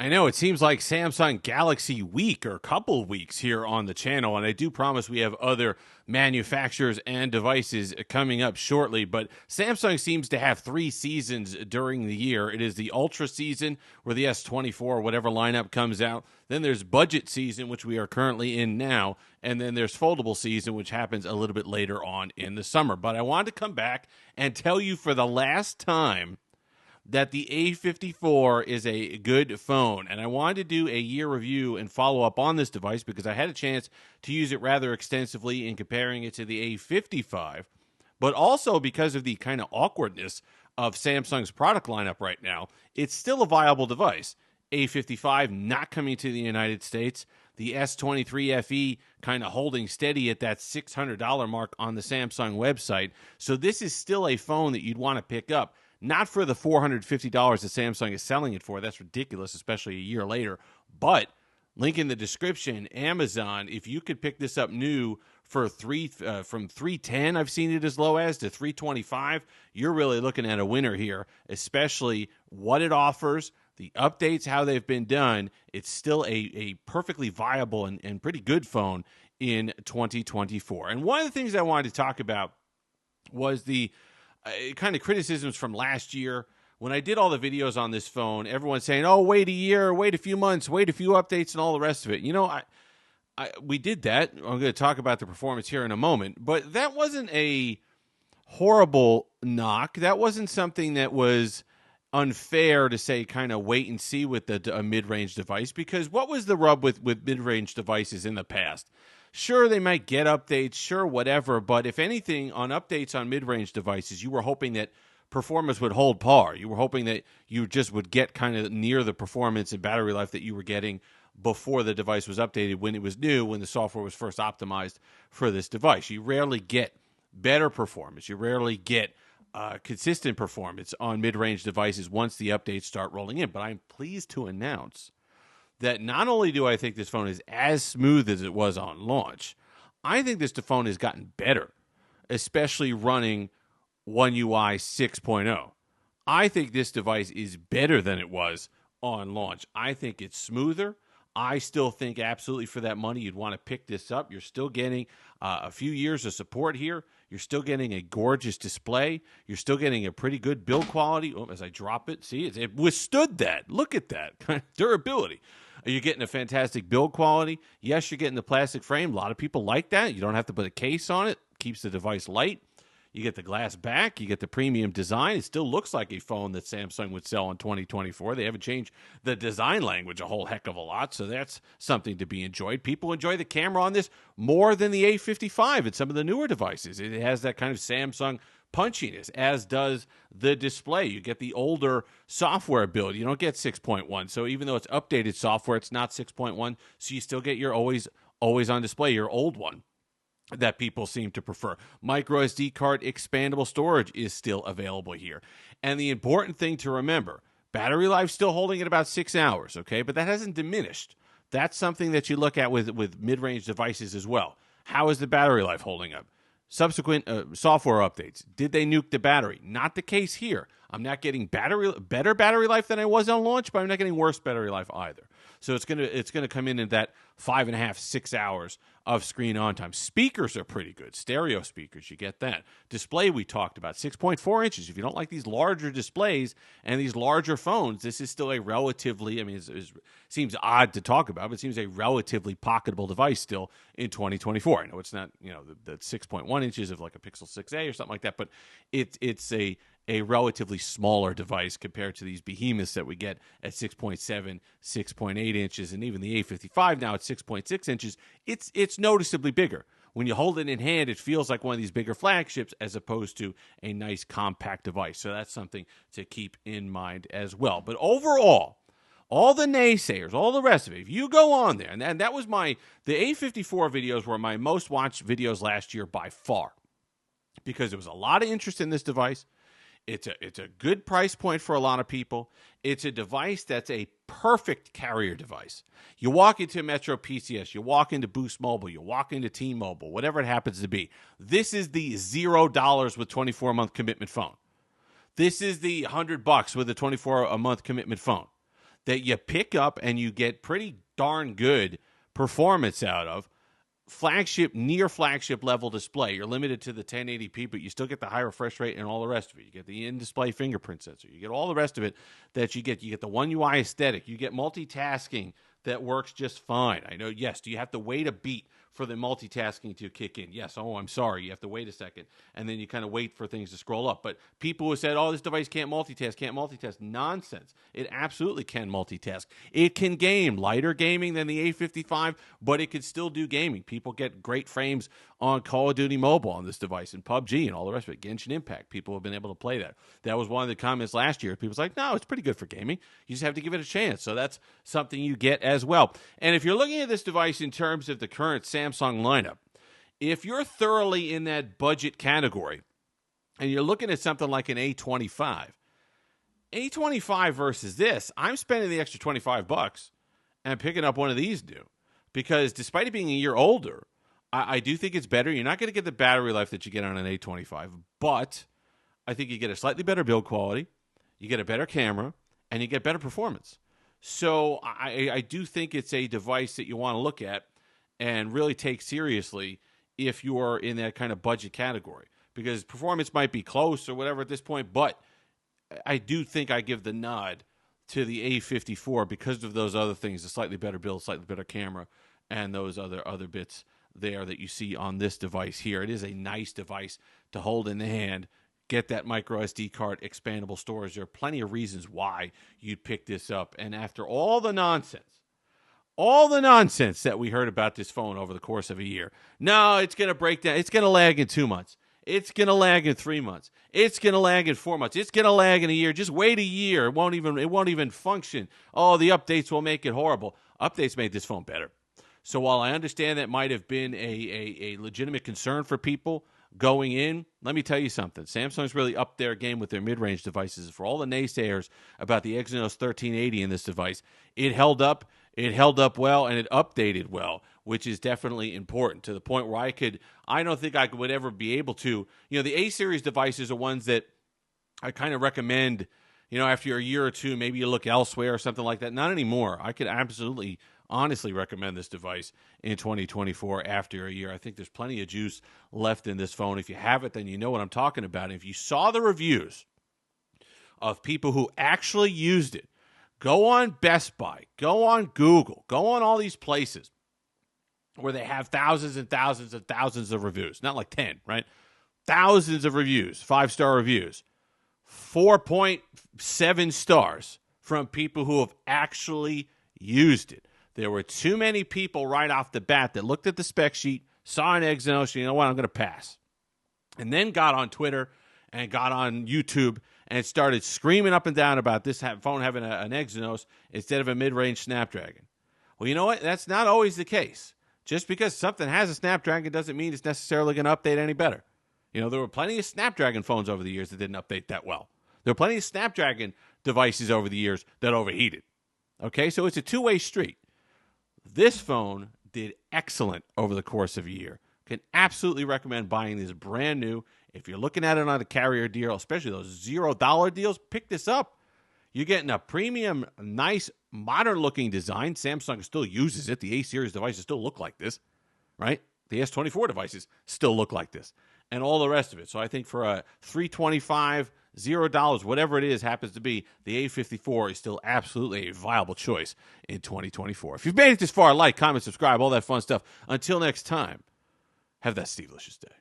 I know it seems like Samsung Galaxy Week or a couple of weeks here on the channel, and I do promise we have other manufacturers and devices coming up shortly. But Samsung seems to have 3 seasons during the year. It is the Ultra season, where the S24, whatever lineup comes out. Then there's Budget season, which we are currently in now. And then there's Foldable season, which happens a little bit later on in the summer. But I wanted to come back and tell you for the last time that the A54 is a good phone. And I wanted to do a year review and follow up on this device because I had a chance to use it rather extensively in comparing it to the A55, but also because of the kind of awkwardness of Samsung's product lineup right now, it's still a viable device. A55 not coming to the United States. The S23 FE kind of holding steady at that $600 mark on the Samsung website. So this is still a phone that you'd want to pick up. Not for the $450 that Samsung is selling it for. That's ridiculous, especially a year later. But link in the description, Amazon, if you could pick this up new for from 310, I've seen it as low as, to 325, you're really looking at a winner here, especially what it offers, the updates, how they've been done. It's still a perfectly viable and pretty good phone in 2024. And one of the things I wanted to talk about was the kind of criticisms from last year. When I did all the videos on this phone, everyone's saying, oh, wait a year, wait a few months, wait a few updates and all the rest of it. You know, we did that. I'm going to talk about the performance here in a moment, but that wasn't a horrible knock. That wasn't something that was unfair to say kind of wait and see with a mid-range device, because what was the rub with mid-range devices in the past? Sure, they might get updates, sure, whatever, but if anything, on updates on mid-range devices, you were hoping that performance would hold par. You were hoping that you just would get kind of near the performance and battery life that you were getting before the device was updated when it was new, when the software was first optimized for this device. You rarely get better performance. You rarely get consistent performance on mid-range devices once the updates start rolling in. But I'm pleased to announce that not only do I think this phone is as smooth as it was on launch, I think this phone has gotten better, especially running One UI 6.0. I think this device is better than it was on launch. I think it's smoother. I still think absolutely for that money you'd want to pick this up. You're still getting a few years of support here. You're still getting a gorgeous display. You're still getting a pretty good build quality. Oh, as I drop it, see, it withstood that. Look at that. Durability. You're getting a fantastic build quality. Yes, you're getting the plastic frame. A lot of people like that. You don't have to put a case on it. Keeps the device light. You get the glass back. You get the premium design. It still looks like a phone that Samsung would sell in 2024. They haven't changed the design language a whole heck of a lot, so that's something to be enjoyed. People enjoy the camera on this more than the A55 and some of the newer devices. It has that kind of Samsung punchiness, as does the display. You get the older software build. You don't get 6.1. So even though it's updated software, it's not 6.1. So you still get your always on display, your old one that people seem to prefer. Micro SD card expandable storage is still available here. And the important thing to remember, battery life still holding at about 6 hours, okay? But that hasn't diminished. That's something that you look at with mid-range devices as well. How is the battery life holding up? Subsequent software updates. Did they nuke the battery? Not the case here. I'm not getting better battery life than I was on launch, but I'm not getting worse battery life either. So it's gonna come in at that 5.5, 6 hours of screen on time. Speakers are pretty good. Stereo speakers, you get that. Display we talked about, 6.4 inches. If you don't like these larger displays and these larger phones, this is still a relatively, I mean, it seems odd to talk about, but it seems a relatively pocketable device still in 2024. I know it's not, the 6.1 inches of like a Pixel 6a or something like that, but it's a relatively smaller device compared to these behemoths that we get at 6.7, 6.8 inches, and even the A55 now at 6.6 inches. It's noticeably bigger. When you hold it in hand, it feels like one of these bigger flagships as opposed to a nice compact device. So that's something to keep in mind as well. But overall, all the naysayers, all the rest of it, if you go on there, and that was the A54 videos were my most watched videos last year by far, because there was a lot of interest in this device. It's a good price point for a lot of people. It's a device that's a perfect carrier device. You walk into Metro PCS, you walk into Boost Mobile, you walk into T-Mobile, whatever it happens to be. This is the $0 with 24-month commitment phone. This is the $100 with a 24-month commitment phone. that you pick up and you get pretty darn good performance out of. Flagship, near flagship level display. You're limited to the 1080p, but you still get the high refresh rate and all the rest of it. You get the in-display fingerprint sensor. You get all the rest of it that you get. You get the One UI aesthetic. You get multitasking that works just fine. I know, yes, do you have to wait a beat for the multitasking to kick in? Yes. Oh, I'm sorry. You have to wait a second. And then you kind of wait for things to scroll up. But people who said, oh, this device can't multitask. Nonsense. It absolutely can multitask. It can game. Lighter gaming than the A55, but it can still do gaming. People get great frames on Call of Duty Mobile on this device and PUBG and all the rest of it. Genshin Impact. People have been able to play that. That was one of the comments last year. People's like, no, it's pretty good for gaming. You just have to give it a chance. So that's something you get as well. And if you're looking at this device in terms of the current Samsung lineup, if you're thoroughly in that budget category and you're looking at something like an A25 versus this, I'm spending the extra $25 and picking up one of these new, because despite it being a year older, I do think it's better. You're not going to get the battery life that you get on an A25, but I think you get a slightly better build quality, you get a better camera, and you get better performance. So I do think it's a device that you want to look at and really take seriously if you are in that kind of budget category, because performance might be close or whatever at this point, but I do think I give the nod to the A54 because of those other things, the slightly better build, slightly better camera, and those other bits there that you see on this device here. It is a nice device to hold in the hand. Get that micro SD card, expandable storage. There are plenty of reasons why you'd pick this up. And after all the nonsense that we heard about this phone over the course of a year, no, it's going to break down. It's going to lag in 2 months. It's going to lag in 3 months. It's going to lag in 4 months. It's going to lag in a year. Just wait a year. It won't even function. Oh, the updates will make it horrible. Updates made this phone better. So while I understand that might have been a legitimate concern for people going in, let me tell you something. Samsung's really upped their game with their mid-range devices. For all the naysayers about the Exynos 1380 in this device, it held up well, and it updated well, which is definitely important, to the point where I don't think I would ever be able to, the A-series devices are ones that I kind of recommend, after a year or two, maybe you look elsewhere or something like that. Not anymore. I could absolutely honestly recommend this device in 2024 after a year. I think there's plenty of juice left in this phone. If you have it, then you know what I'm talking about. If you saw the reviews of people who actually used it, go on Best Buy, go on Google, go on all these places where they have thousands and thousands and thousands of reviews. Not like 10, right? Thousands of reviews, 5-star reviews, 4.7 stars from people who have actually used it. There were too many people right off the bat that looked at the spec sheet, saw an Exynos, you know what, I'm going to pass. And then got on Twitter and got on YouTube and started screaming up and down about this phone having an Exynos instead of a mid-range Snapdragon. Well, you know what? That's not always the case. Just because something has a Snapdragon doesn't mean it's necessarily going to update any better. There were plenty of Snapdragon phones over the years that didn't update that well. There were plenty of Snapdragon devices over the years that overheated. Okay, so it's a two-way street. This phone did excellent over the course of a year. Can absolutely recommend buying this brand new. If you're looking at it on a carrier deal, especially those $0 deals, pick this up. You're getting a premium, nice, modern-looking design. Samsung still uses it. The A-series devices still look like this, right? The S24 devices still look like this, and all the rest of it. So I think for a $325, $0, whatever it is happens to be, the A54 is still absolutely a viable choice in 2024. If you've made it this far, like, comment, subscribe, all that fun stuff. Until next time, have that Steve-licious day.